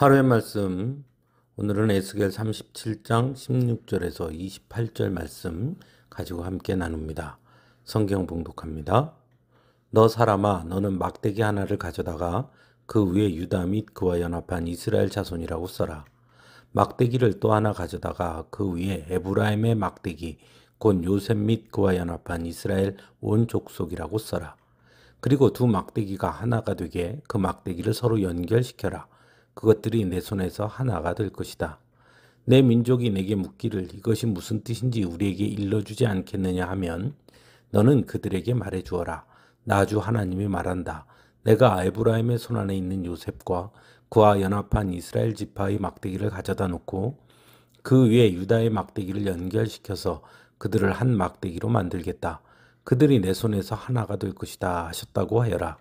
하루의 말씀, 오늘은 에스겔 37장 16절에서 28절 말씀 가지고 함께 나눕니다. 성경 봉독합니다. 너 사람아, 너는 막대기 하나를 가져다가 그 위에 유다 및 그와 연합한 이스라엘 자손이라고 써라. 막대기를 또 하나 가져다가 그 위에 에브라임의 막대기, 곧 요셉 및 그와 연합한 이스라엘 온 족속이라고 써라. 그리고 두 막대기가 하나가 되게 그 막대기를 서로 연결시켜라. 그것들이 내 손에서 하나가 될 것이다. 내 민족이 내게 묻기를 이것이 무슨 뜻인지 우리에게 일러주지 않겠느냐 하면 너는 그들에게 말해주어라. 나 주 하나님이 말한다. 내가 에브라임의 손안에 있는 요셉과 그와 연합한 이스라엘 지파의 막대기를 가져다 놓고 그 위에 유다의 막대기를 연결시켜서 그들을 한 막대기로 만들겠다. 그들이 내 손에서 하나가 될 것이다 하셨다고 하여라.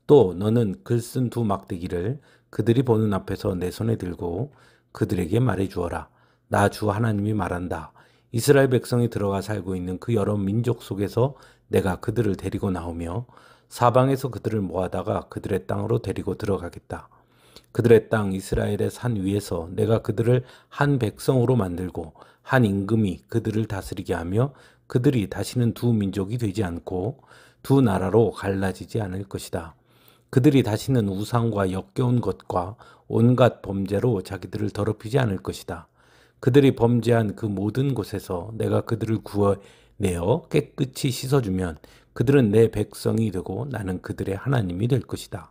또 너는 글 쓴 두 막대기를 그들이 보는 앞에서 내 손에 들고 그들에게 말해주어라. 나 주 하나님이 말한다. 이스라엘 백성이 들어가 살고 있는 그 여러 민족 속에서 내가 그들을 데리고 나오며 사방에서 그들을 모아다가 그들의 땅으로 데리고 들어가겠다. 그들의 땅 이스라엘의 산 위에서 내가 그들을 한 백성으로 만들고 한 임금이 그들을 다스리게 하며 그들이 다시는 두 민족이 되지 않고 두 나라로 갈라지지 않을 것이다. 그들이 다시는 우상과 역겨운 것과 온갖 범죄로 자기들을 더럽히지 않을 것이다. 그들이 범죄한 그 모든 곳에서 내가 그들을 구원내어 깨끗이 씻어주면 그들은 내 백성이 되고 나는 그들의 하나님이 될 것이다.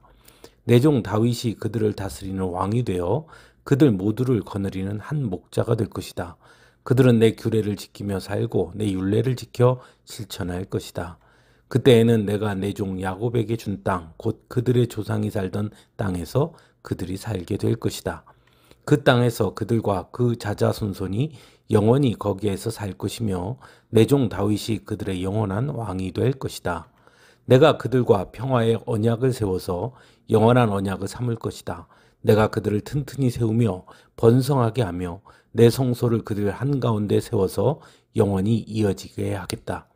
내 종 다윗이 그들을 다스리는 왕이 되어 그들 모두를 거느리는 한 목자가 될 것이다. 그들은 내 규례를 지키며 살고 내 율례를 지켜 실천할 것이다. 그때에는 내가 내 종 야곱에게 준 땅, 곧 그들의 조상이 살던 땅에서 그들이 살게 될 것이다. 그 땅에서 그들과 그 자자손손이 영원히 거기에서 살 것이며 내 종 다윗이 그들의 영원한 왕이 될 것이다. 내가 그들과 평화의 언약을 세워서 영원한 언약을 삼을 것이다. 내가 그들을 튼튼히 세우며 번성하게 하며 내 성소를 그들 한가운데 세워서 영원히 이어지게 하겠다.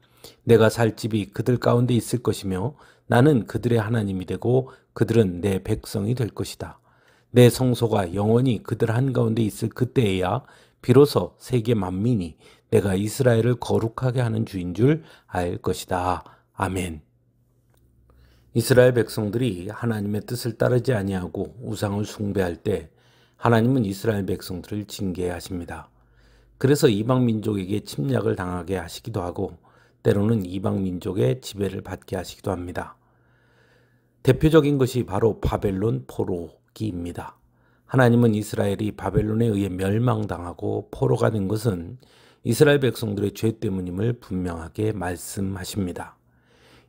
내가 살 집이 그들 가운데 있을 것이며 나는 그들의 하나님이 되고 그들은 내 백성이 될 것이다. 내 성소가 영원히 그들 한가운데 있을 그때에야 비로소 세계 만민이 내가 이스라엘을 거룩하게 하는 주인 줄 알 것이다. 아멘. 이스라엘 백성들이 하나님의 뜻을 따르지 아니하고 우상을 숭배할 때 하나님은 이스라엘 백성들을 징계하십니다. 그래서 이방 민족에게 침략을 당하게 하시기도 하고 때로는 이방 민족의 지배를 받게 하시기도 합니다. 대표적인 것이 바로 바벨론 포로기입니다. 하나님은 이스라엘이 바벨론에 의해 멸망당하고 포로가 된 것은 이스라엘 백성들의 죄 때문임을 분명하게 말씀하십니다.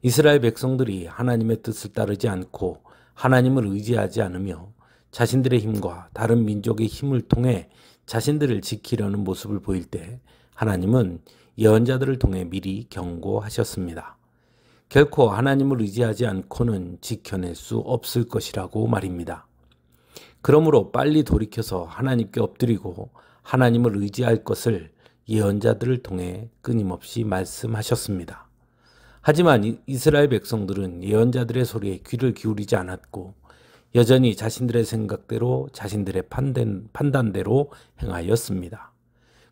이스라엘 백성들이 하나님의 뜻을 따르지 않고 하나님을 의지하지 않으며 자신들의 힘과 다른 민족의 힘을 통해 자신들을 지키려는 모습을 보일 때 하나님은 예언자들을 통해 미리 경고하셨습니다. 결코 하나님을 의지하지 않고는 지켜낼 수 없을 것이라고 말입니다. 그러므로 빨리 돌이켜서 하나님께 엎드리고 하나님을 의지할 것을 예언자들을 통해 끊임없이 말씀하셨습니다. 하지만 이스라엘 백성들은 예언자들의 소리에 귀를 기울이지 않았고 여전히 자신들의 생각대로 자신들의 판단대로 행하였습니다.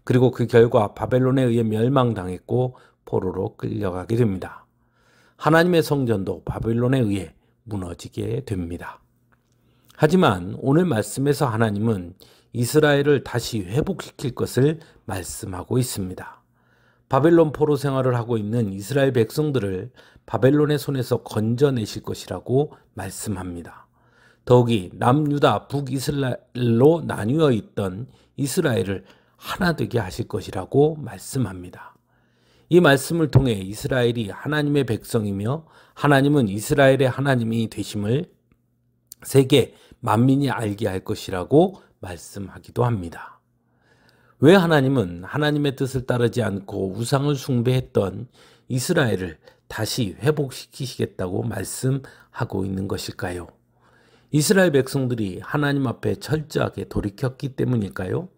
그리고 그 결과 바벨론에 의해 멸망당했고 포로로 끌려가게 됩니다. 하나님의 성전도 바벨론에 의해 무너지게 됩니다. 하지만 오늘 말씀에서 하나님은 이스라엘을 다시 회복시킬 것을 말씀하고 있습니다. 바벨론 포로 생활을 하고 있는 이스라엘 백성들을 바벨론의 손에서 건져내실 것이라고 말씀합니다. 더욱이 남유다 북이스라엘로 나뉘어 있던 이스라엘을 하나 되게 하실 것이라고 말씀합니다. 이 말씀을 통해 이스라엘이 하나님의 백성이며 하나님은 이스라엘의 하나님이 되심을 세계 만민이 알게 할 것이라고 말씀하기도 합니다. 왜 하나님은 하나님의 뜻을 따르지 않고 우상을 숭배했던 이스라엘을 다시 회복시키시겠다고 말씀하고 있는 것일까요? 이스라엘 백성들이 하나님 앞에 철저하게 돌이켰기 때문일까요?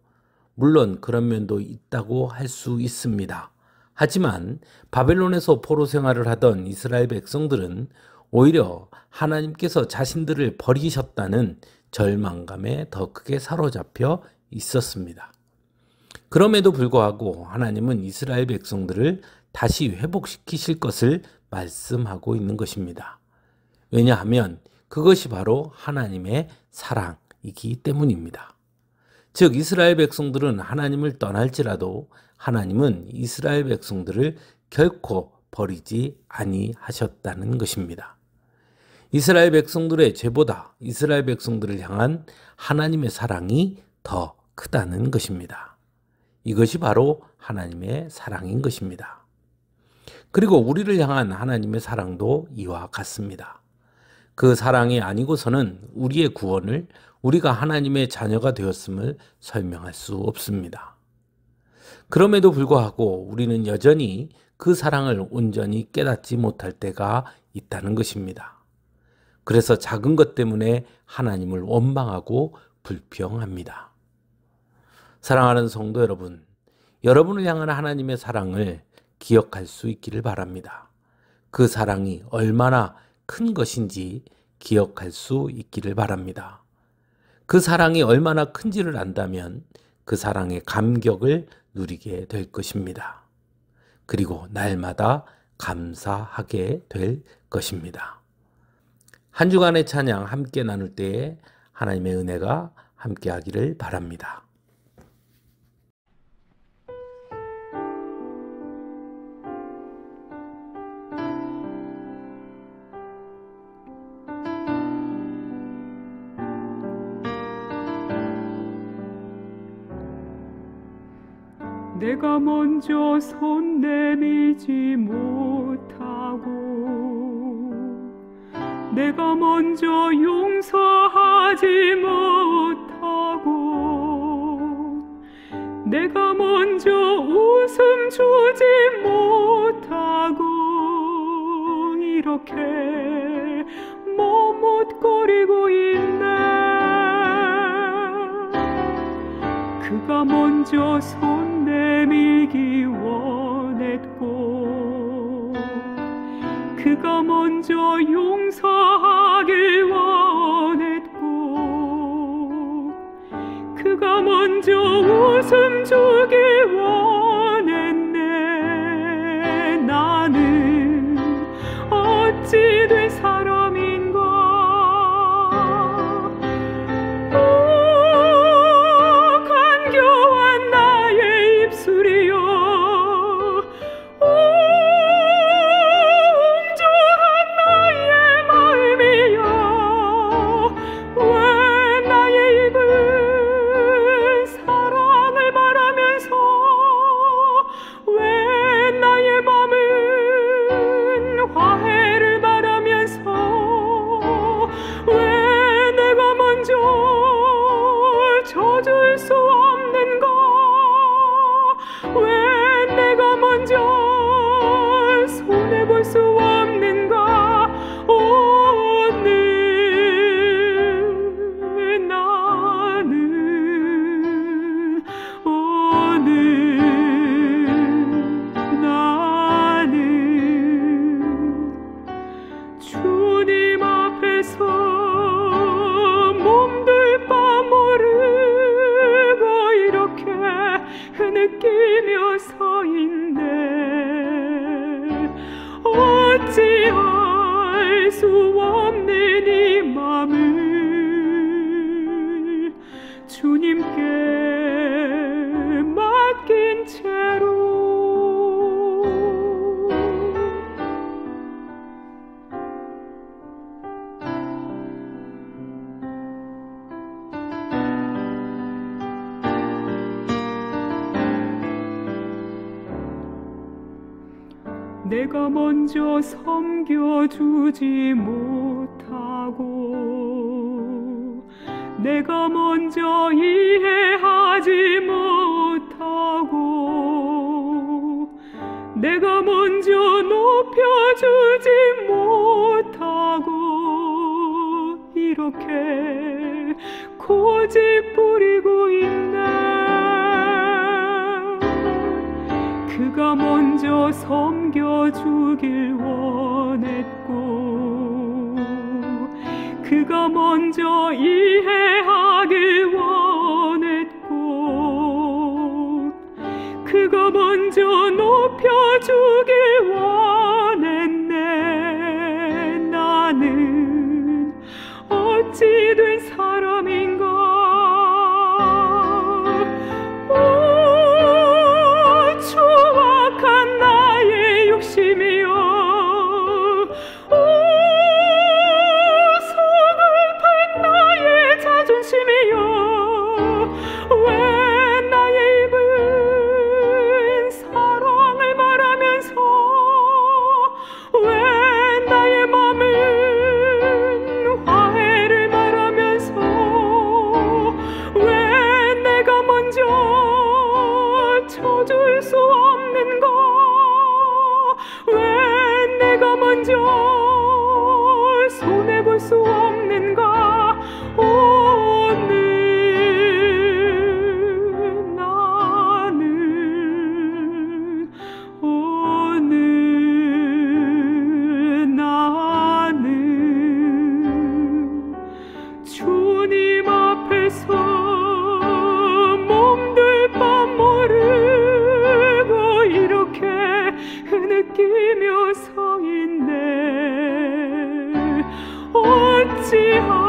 물론 그런 면도 있다고 할 수 있습니다. 하지만 바벨론에서 포로 생활을 하던 이스라엘 백성들은 오히려 하나님께서 자신들을 버리셨다는 절망감에 더 크게 사로잡혀 있었습니다. 그럼에도 불구하고 하나님은 이스라엘 백성들을 다시 회복시키실 것을 말씀하고 있는 것입니다. 왜냐하면 그것이 바로 하나님의 사랑이기 때문입니다. 즉 이스라엘 백성들은 하나님을 떠날지라도 하나님은 이스라엘 백성들을 결코 버리지 아니하셨다는 것입니다. 이스라엘 백성들의 죄보다 이스라엘 백성들을 향한 하나님의 사랑이 더 크다는 것입니다. 이것이 바로 하나님의 사랑인 것입니다. 그리고 우리를 향한 하나님의 사랑도 이와 같습니다. 그 사랑이 아니고서는 우리의 구원을 우리가 하나님의 자녀가 되었음을 설명할 수 없습니다. 그럼에도 불구하고 우리는 여전히 그 사랑을 온전히 깨닫지 못할 때가 있다는 것입니다. 그래서 작은 것 때문에 하나님을 원망하고 불평합니다. 사랑하는 성도 여러분, 여러분을 향한 하나님의 사랑을 기억할 수 있기를 바랍니다. 그 사랑이 얼마나 큰 것인지 기억할 수 있기를 바랍니다. 그 사랑이 얼마나 큰지를 안다면 그 사랑의 감격을 누리게 될 것입니다. 그리고 날마다 감사하게 될 것입니다. 한 주간의 찬양 함께 나눌 때에 하나님의 은혜가 함께 하기를 바랍니다. 내가 먼저 손 내밀지 못하고 내가 먼저 용서하지 못하고 내가 먼저 웃음 주지 못하고 이렇게 머뭇거리고 있네. 그가 먼저 손 내밀기 원했고 그가 먼저 용서하길 원했고 그가 먼저 웃음 주길 원했네. 나는 어찌 된 사람인가. 간교한 나의 입술이여 져줄 수 없는가. 왜 내가 먼저 손해볼 수 없는가. 오늘 나는 주님 앞에서 몸둘 바 모르고 이렇게 흐느끼며 서 있네. 어찌할 수 없는 이 맘을 주님께 맡긴 채로 내가 먼저 섬겨주지 못하고 내가 먼저 이해하지 못하고 내가 먼저 높여주지 못하고 이렇게 고집 부리고 있네. 그가 먼저 섬겨주길 원했고 그가 먼저 이해하길 원했고 그가 먼저 높여주길 원했네. 나는 어찌 된 사람인가. 추악한 나의 욕심이여, 서글픈 나의 자존심이여, 왜 나의 입은 사랑을 말하면서 왜 나의 맘은 화해를 말하면서 왜 내가 먼저 쳐줄 수 없는가. 왜 내가 먼저 손해볼 수 없는가. 오늘 나는 주님 앞에서 몸둘 바 모르고 이렇게 흐느끼며 서 있네. 어찌하